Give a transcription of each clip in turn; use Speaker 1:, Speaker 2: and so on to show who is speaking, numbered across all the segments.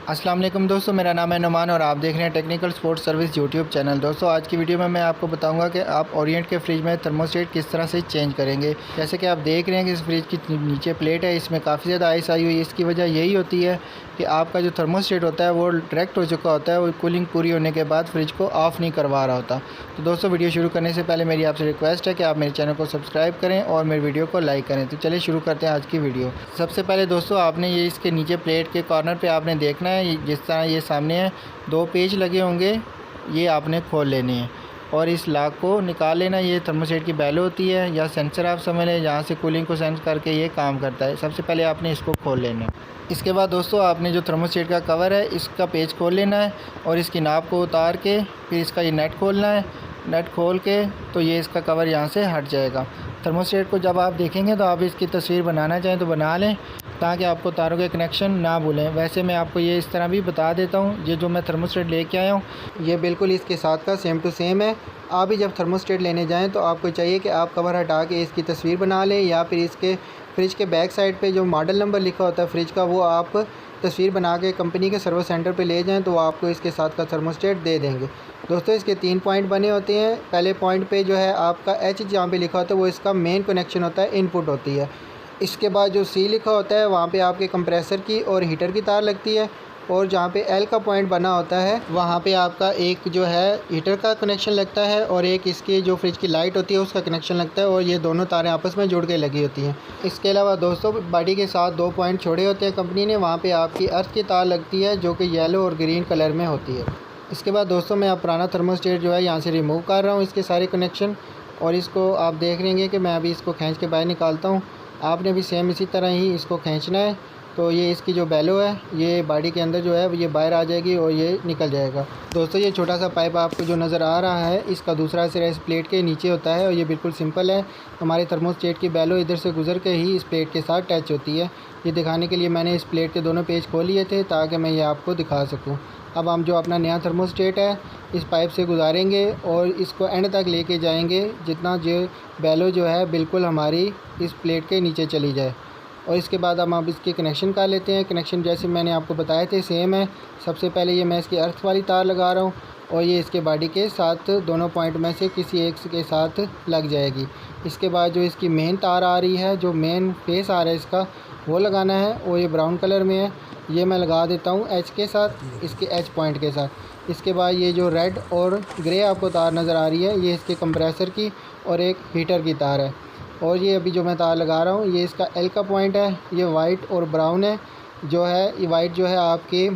Speaker 1: अस्सलाम वालेकुम दोस्तों, मेरा नाम है नुमान और आप देख रहे हैं technical sports service YouTube channel. दोस्तों आज की वीडियो में मैं आपको बताऊंगा कि आप ओरिएंट के फ्रिज में थर्मोस्टेट किस तरह से चेंज करेंगे। जैसे कि आप देख रहे हैं कि इस फ्रिज की नीचे प्लेट है, इसमें काफ़ी ज़्यादा आइस आई हुई है। इसकी वजह यही होती है कि आपका जो थर्मोस्टेट होता है वो डायरेक्ट हो चुका होता है, वो कूलिंग पूरी होने के बाद फ्रिज को ऑफ़ नहीं करवा रहा होता। तो दोस्तों वीडियो शुरू करने से पहले मेरी आपसे रिक्वेस्ट है कि आप मेरे चैनल को सब्सक्राइब करें और मेरे वीडियो को लाइक करें। तो चलिए शुरू करते हैं आज की वीडियो। सबसे पहले दोस्तों आपने ये इसके नीचे प्लेट के कॉर्नर पे आपने देखना है, जिस तरह ये सामने है 2 पेच लगे होंगे, ये आपने खोल लेने हैं और इस लॉक को निकाल लेना। ये थर्मोस्टेट की बेल होती है या सेंसर आप समझ लें, जहाँ से कूलिंग को सेंस करके ये काम करता है। सबसे पहले आपने इसको खोल लेना है। इसके बाद दोस्तों आपने जो थर्मोस्टेट का कवर है इसका पेच खोल लेना है और इसकी नाप को उतार के फिर इसका ये नेट खोलना है। नेट खोल के तो ये इसका कवर यहाँ से हट जाएगा। थर्मोस्टेट को जब आप देखेंगे तो आप इसकी तस्वीर बनाना चाहें तो बना लें, ताकि आपको तारों के कनेक्शन ना भूलें। वैसे मैं आपको ये इस तरह भी बता देता हूँ, ये जो मैं थर्मोस्टेट लेके आया हूँ ये बिल्कुल इसके साथ का सेम टू सेम है। आप भी जब थर्मोस्टेट लेने जाएं तो आपको चाहिए कि आप कवर हटा के इसकी तस्वीर बना लें, या फिर इसके फ्रिज के बैक साइड पे जो मॉडल नंबर लिखा होता है फ्रिज का, वो आप तस्वीर बना के कंपनी के सर्विस सेंटर पे ले जाएं तो वो आपको इसके साथ का थर्मोस्टेट दे देंगे। दोस्तों इसके 3 पॉइंट बने होते हैं। पहले पॉइंट पे जो है आपका एच जहाँ पे लिखा होता है वो इसका मेन कनेक्शन होता है, इनपुट होती है। इसके बाद जो सी लिखा होता है वहाँ पे आपके कंप्रेसर की और हीटर की तार लगती है, और जहाँ पे एल का पॉइंट बना होता है वहाँ पे आपका एक जो है हीटर का कनेक्शन लगता है और एक इसकी जो फ्रिज की लाइट होती है उसका कनेक्शन लगता है, और ये दोनों तारें आपस में जुड़ के लगी होती हैं। इसके अलावा दोस्तों बॉडी के साथ 2 पॉइंट छोड़े होते हैं कंपनी ने, वहाँ पे आपकी अर्थ की तार लगती है जो कि येलो और ग्रीन कलर में होती है। इसके बाद दोस्तों मैं अब पुराना थर्मोस्टेट जो है यहाँ से रिमूव कर रहा हूँ इसके सारे कनेक्शन, और इसको आप देख लेंगे कि मैं अभी इसको खींच के बाहर निकालता हूँ। आपने भी सेम इसी तरह ही इसको खींचना है। तो ये इसकी जो बेलो है ये बॉडी के अंदर जो है ये बाहर आ जाएगी और ये निकल जाएगा। दोस्तों ये छोटा सा पाइप आपको जो नज़र आ रहा है इसका दूसरा सिरा इस प्लेट के नीचे होता है और ये बिल्कुल सिंपल है। हमारे थर्मोस्टेट की बेलो इधर से गुजर के ही इस प्लेट के साथ टच होती है। ये दिखाने के लिए मैंने इस प्लेट के दोनों पेज खोल लिए थे ताकि मैं ये आपको दिखा सकूँ। अब हम जो अपना नया थर्मोस्टेट है इस पाइप से गुजारेंगे और इसको एंड तक लेके जाएंगे, जितना जो बेलो जो है बिल्कुल हमारी इस प्लेट के नीचे चली जाए। और इसके बाद हम अब इसके कनेक्शन कर लेते हैं। कनेक्शन जैसे मैंने आपको बताए थे सेम है। सबसे पहले ये मैं इसकी अर्थ वाली तार लगा रहा हूँ और ये इसके बॉडी के साथ दोनों पॉइंट में से किसी एक के साथ लग जाएगी। इसके बाद जो इसकी मेन तार आ रही है, जो मेन फेस आ रहा है इसका, वो लगाना है, और ये ब्राउन कलर में है। ये मैं लगा देता हूँ एच के साथ, इसके एच पॉइंट के साथ। इसके बाद ये जो रेड और ग्रे आपको तार नज़र आ रही है ये इसके कंप्रेसर की और एक हीटर की तार है। और ये अभी जो मैं तार लगा रहा हूँ ये इसका एल का पॉइंट है। ये वाइट और ब्राउन है, जो है ये वाइट जो है आपके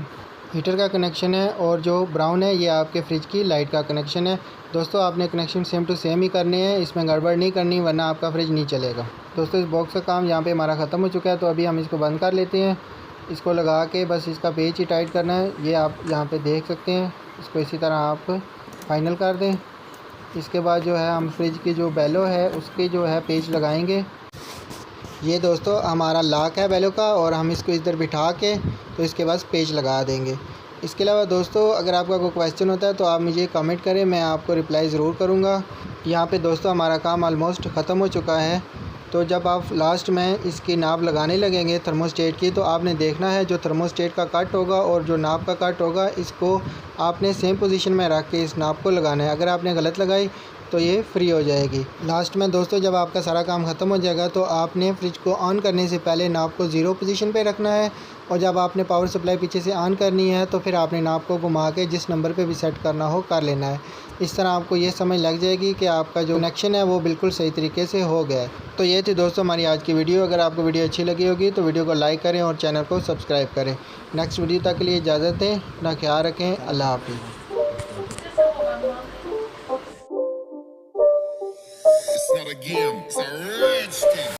Speaker 1: हीटर का कनेक्शन है और जो ब्राउन है ये आपके फ्रिज की लाइट का कनेक्शन है। दोस्तों आपने कनेक्शन सेम टू सेम ही करने हैं, इसमें गड़बड़ नहीं करनी वरना आपका फ्रिज नहीं चलेगा। दोस्तों इस बॉक्स का काम यहाँ पे हमारा ख़त्म हो चुका है, तो अभी हम इसको बंद कर लेते हैं। इसको लगा के बस इसका पेच ही टाइट करना है, ये आप यहाँ पे देख सकते हैं। इसको इसी तरह आप फाइनल कर दें। इसके बाद जो है हम फ्रिज की जो बेलो है उसके जो है पेच लगाएंगे। ये दोस्तों हमारा लॉक है बेलो का, और हम इसको इधर बिठा के तो इसके बाद पेच लगा देंगे। इसके अलावा दोस्तों अगर आपका कोई क्वेश्चन होता है तो आप मुझे कमेंट करें, मैं आपको रिप्लाई ज़रूर करूँगा। यहाँ पे दोस्तों हमारा काम ऑलमोस्ट ख़त्म हो चुका है। तो जब आप लास्ट में इसकी नाप लगाने लगेंगे थर्मोस्टेट की, तो आपने देखना है जो थर्मोस्टेट का कट होगा और जो नाप का कट होगा इसको आपने सेम पोजीशन में रख के इस नाप को लगाना है। अगर आपने गलत लगाई तो ये फ्री हो जाएगी। लास्ट में दोस्तों जब आपका सारा काम ख़त्म हो जाएगा तो आपने फ्रिज को ऑन करने से पहले नाप को 0 पोजीशन पे रखना है, और जब आपने पावर सप्लाई पीछे से ऑन करनी है तो फिर आपने नाप को घुमा के जिस नंबर पे भी सेट करना हो कर लेना है। इस तरह आपको ये समझ लग जाएगी कि आपका जो कनेक्शन है वो बिल्कुल सही तरीके से हो गया है। तो ये थी दोस्तों हमारी आज की वीडियो। अगर आपको वीडियो अच्छी लगी होगी तो वीडियो को लाइक करें और चैनल को सब्सक्राइब करें। नेक्स्ट वीडियो तक के लिए इजाज़त दें, अपना ख्याल रखें, अल्लाह हाफिज़।
Speaker 2: It's not a game, it's a